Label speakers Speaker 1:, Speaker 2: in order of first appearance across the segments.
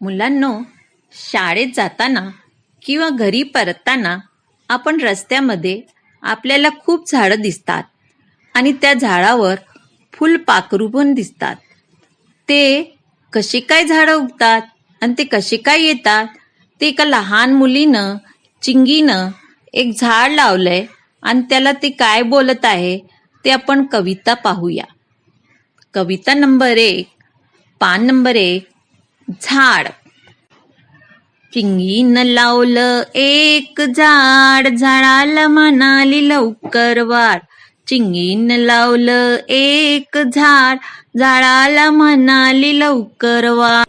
Speaker 1: मुलांनो, शाळेत जाताना किंवा घरी परतताना आपण रस्त्यामध्ये आपल्याला खूप झाडं दिसतात आणि त्या झाडावर फुलपाखरू पण दिसतात. ते कशी काय झाडं उगतात आणि ते कसे काय येतात ते एका लहान मुलीनं चिंगीनं एक झाड लावलंय आणि त्याला ते काय बोलत आहे ते आपण कविता पाहूया. कविता नंबर 1, पान नंबर 1. झाड. चिंगीनं लावलं एक झाड, झाडाला म्हणाली लवकर वाढ. चिंगीनं लावलं एक झाड, झाडाला म्हणाली लवकर वाढ.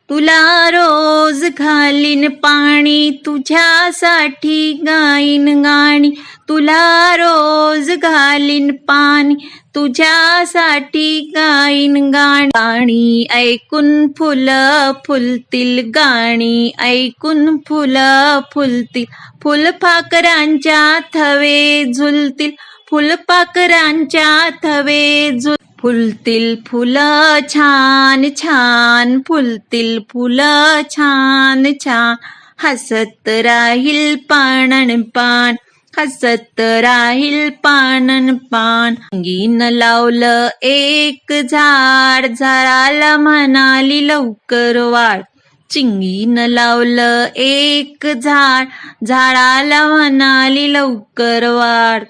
Speaker 1: तुला रोज घालीन पाणी, तुझ्यासाठी गाईन गाणी. तुला रोज घालीन पाणी, तुझ्यासाठी गाईन गाणी. गाणी ऐकून फुलं फुलतील, गाणी ऐकून फुलं फुलतील. फुलपाखरांच्या थवे झुलतील, फुलपाखरांच्या थवे झुलतील. फुलतील फुलं छान छान, फुलतील फुलं छान छान. हसत राहील पानन पान, हसत राहील पानन पान. चिंगीनं लावलं एक झाड, झाडाला म्हणाली लवकर वाढ. चिंगीनं लावलं एक झाड, झाडाला म्हणाली लवकर वाढ.